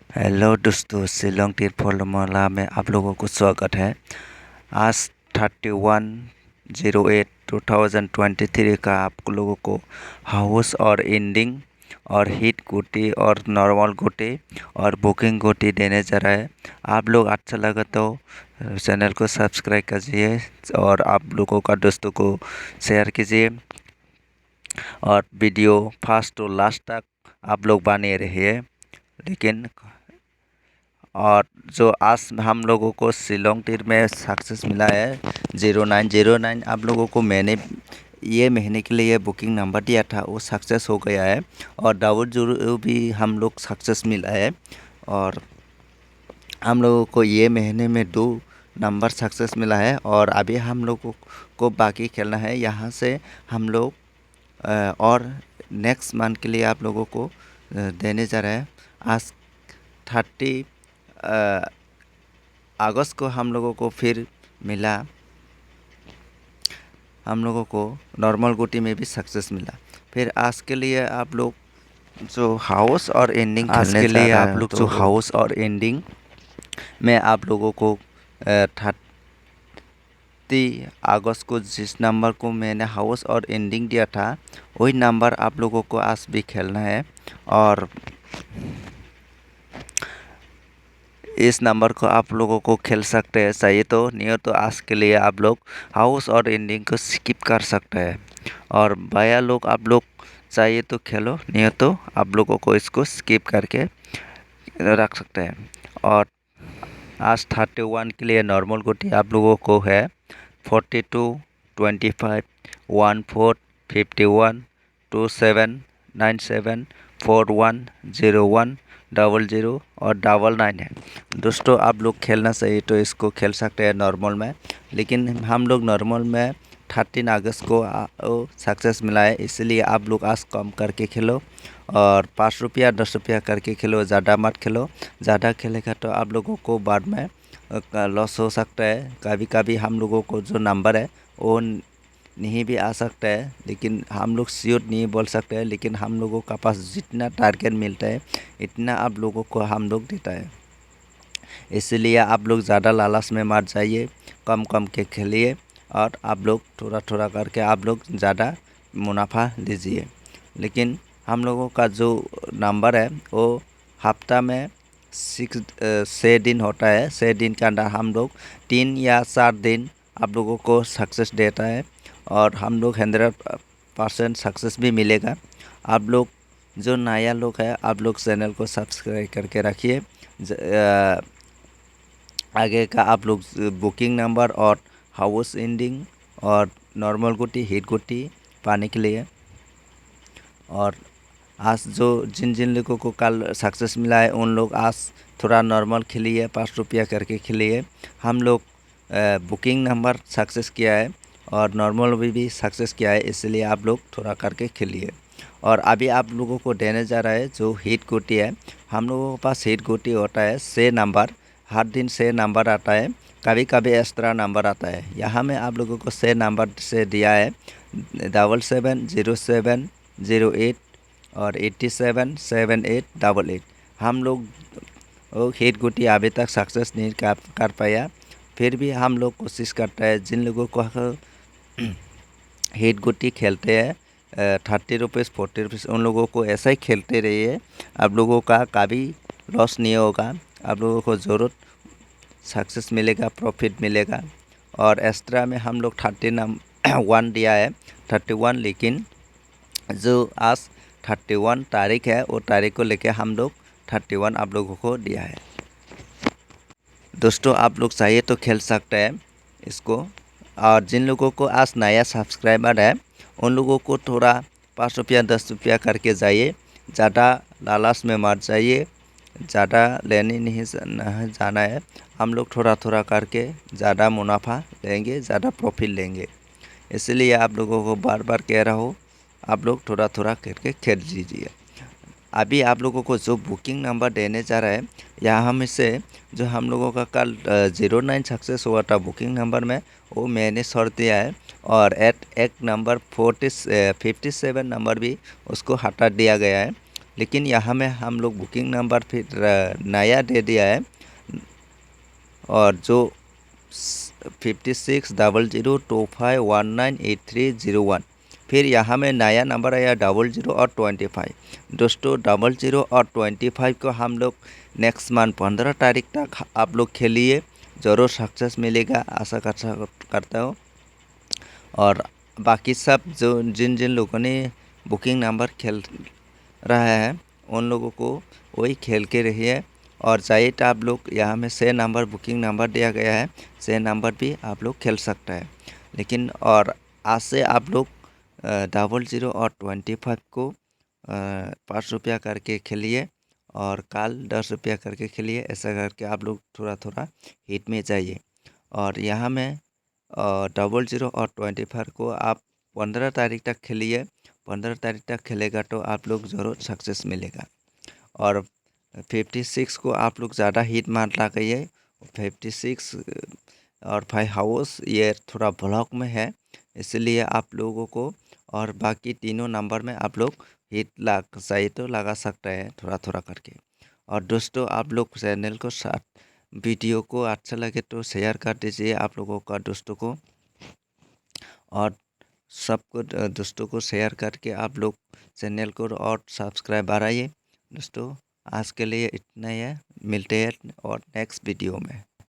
Hello दोस्तों, शिलोंग तीर formula में आप लोगों को स्वागत है। आज 31/08/2023 का आप लोगों को हाउस और एंडिंग और हिट गोटी और नॉर्मल गोटी और बुकिंग गोटी देने जा रहा है। आप लोग अच्छा लगा तो चैनल को सब्सक्राइब कीजिए और आप लोगों का दोस्तों को शेयर कीजिए और वीडियो फर्स्ट टू लास्ट तक आप लोग बने रहिए। लेकिन और जो आज हम लोगों को शिलोंग तीर में सक्सेस मिला है 0909, आप लोगों को मैंने ये महीने के लिए बुकिंग नंबर दिया था, वो सक्सेस हो गया है। और डबल जीरो भी हम लोग सक्सेस मिला है। और हम लोगों को ये महीने में 2 नंबर सक्सेस मिला है और अभी हम लोगों को बाकी खेलना है। यहाँ से हम लोग और नेक्स्ट मंथ के लिए आप लोगों को देने जा रहे हैं। आज 30 अगस्त को हम लोगों को फिर मिला, हम लोगों को नॉर्मल गोटी में भी सक्सेस मिला। फिर आज के लिए आप लोग जो हाउस और एंडिंग खेलने के लिए आप लोग जो हाउस और एंडिंग में आप लोगों को 30 अगस्त को जिस नंबर को मैंने हाउस और एंडिंग दिया था, वही नंबर आप लोगों को आज भी खेलना है। और इस नंबर को आप लोगों को खेल सकते हैं, चाहिए तो नहीं तो आज के लिए आप लोग हाउस और एंडिंग को स्किप कर सकते हैं। और भैया लोग आप लोग चाहिए तो खेलो, नहीं तो आप लोगों को इसको स्किप करके रख सकते हैं। और आज 31 के लिए नॉर्मल गोटी आप लोगों को है 42, 25, 14, 51, 27, 97, 41, 01, 00 और 99 है। दोस्तों आप लोग खेलना चाहिए तो इसको खेल सकते हैं नॉर्मल में, लेकिन हम लोग नॉर्मल में 13 अगस्त को सक्सेस मिला है, इसलिए आप लोग आज कम करके खेलो और 5 रुपया 10 रुपया करके खेलो, ज़्यादा मत खेलो। ज़्यादा खेलेगा तो आप लोगों को बाद में लॉस हो सकता है। कभी कभी हम लोगों को जो नंबर है वो नहीं भी आ सकता है, लेकिन हम लोग श्योर नहीं बोल सकते हैं। लेकिन हम लोगों का पास जितना टारगेट मिलता है इतना आप लोगों को हम लोग देता है, इसलिए आप लोग ज़्यादा लालच में मत जाइए, कम कम के खेलिए और आप लोग थोड़ा थोड़ा करके आप लोग ज़्यादा मुनाफा लीजिए। लेकिन हम लोगों का जो नंबर है वो हफ्ता में 6 दिन होता है। 6 दिन के अंदर हम लोग 3 या 4 दिन आप लोगों को सक्सेस देता है और हम लोग 100% सक्सेस भी मिलेगा। आप लोग जो नया लोग है आप लोग चैनल को सब्सक्राइब करके रखिए। आगे का आप लोग बुकिंग नंबर और हाउस एंडिंग और नॉर्मल गोटी हिट गोटी पाने के लिए। और आज जो जिन जिन लोगों को कल सक्सेस मिला है उन लोग आज थोड़ा नॉर्मल खेलिए, 5 रुपया करके खेलिए। हम लोग बुकिंग नंबर सक्सेस किया है और नॉर्मल भी सक्सेस किया है, इसलिए आप लोग थोड़ा करके खेलिए। और अभी आप लोगों को देने जा रहा है जो हिट गोटी है। हम लोगों के पास हिट गोटी होता है 6 नंबर, हर दिन 6 नंबर आता है, कभी कभी एक्स्ट्रा नंबर आता है। यहाँ में आप लोगों को 6 नंबर से दिया है 77, 07, 08 और 87, 78, 88। हम लोग हिट गोटी अभी तक सक्सेस नहीं कर पाया, फिर भी हम लोग कोशिश करते हैं। जिन लोगों को हिट गोटी खेलते हैं 30 रुपीज़ 40 रुपीज़, उन लोगों को ऐसा ही खेलते रहिए, आप लोगों का कभी लॉस नहीं होगा। आप लोगों को ज़रूर सक्सेस मिलेगा, प्रॉफिट मिलेगा। और एक्स्ट्रा में हम लोग 31 दिया है 31, लेकिन जो आज 31 तारीख है वो तारीख को लेके हम लोग 31 आप लोगों को दिया है। दोस्तों आप लोग चाहिए तो खेल सकते हैं इसको। और जिन लोगों को आज नया सब्सक्राइबर है उन लोगों को थोड़ा 5 रुपया 10 रुपया करके जाइए, ज़्यादा लालच में मत जाइए, ज़्यादा लेने नहीं जाना है। हम लोग थोड़ा थोड़ा करके ज़्यादा मुनाफा लेंगे, ज़्यादा प्रॉफिट लेंगे, इसलिए आप लोगों को बार बार कह रहा हूँ आप लोग थोड़ा थोड़ा करके खेल लीजिए। अभी आप लोगों को जो बुकिंग नंबर देने जा रहा है, यहाँ में से जो हम लोगों का कल 09 सक्सेस हुआ था बुकिंग नंबर में, वो मैंने छोड़ दिया है। और एक नंबर 57 नंबर भी उसको हटा दिया गया है। लेकिन यहाँ में हम लोग बुकिंग नंबर फिर नया दे दिया है, और जो 560025198301। फिर यहाँ में नया नंबर आया 00 और 25। दोस्तों 00 और 25 को हम लोग नेक्स्ट मंथ 15 तारीख तक आप लोग खेलिए, ज़रूर सक्सेस मिलेगा, आशा करता हूँ। और बाकी सब जो जिन जिन लोगों ने बुकिंग नंबर खेल रहा है उन लोगों को वही खेल के रहिए। और चाहिए तो आप लोग यहाँ में से नंबर बुकिंग नंबर दिया गया है, से नंबर भी आप लोग खेल सकता है। लेकिन और आज से आप लोग 00 और 25 को 5 रुपया करके खेलिए, और कल 10 रुपया करके खेलिए। ऐसा करके आप लोग थोड़ा थोड़ा हिट में जाइए। और यहाँ में 00 और 25 को आप 15 तारीख तक खेलिए। 15 तारीख तक खेलेगा तो आप लोग ज़रूर सक्सेस मिलेगा। और 56 को आप लोग ज़्यादा हिट मार लगाइए। 56 और 5 हाउस ये थोड़ा ब्लॉक में है, इसलिए आप लोगों को, और बाकी तीनों नंबर में आप लोग हिट लग चाहिए तो लगा सकते हैं थोड़ा थोड़ा करके। और दोस्तों आप लोग चैनल को साथ वीडियो को अच्छा लगे तो शेयर कर दीजिए आप लोगों का दोस्तों को, और सबको दोस्तों को शेयर करके आप लोग चैनल को और सब्सक्राइब बढ़ाइए। दोस्तों आज के लिए इतना ही है, मिलते हैं और नेक्स्ट वीडियो में।